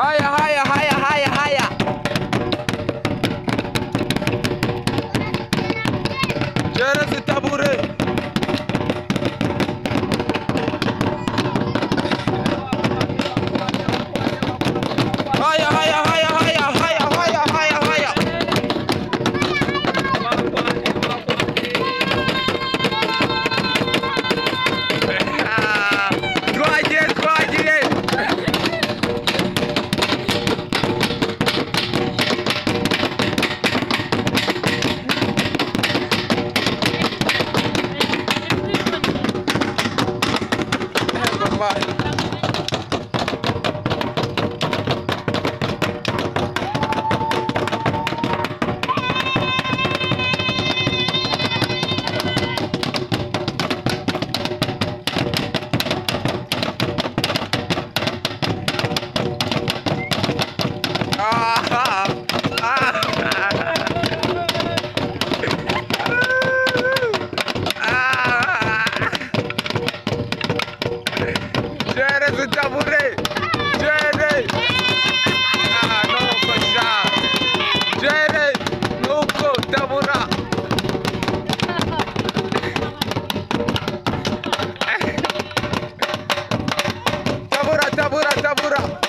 Haya, haya, haya, haya, haya. Chere zitabure. Haya, haya, haya, haya, haya, haya, haya, haya. Twagiye, twagiye. Chere zitabure. Chere. No kosha. Chere nuko tabura. Tabura, tabura, tabura.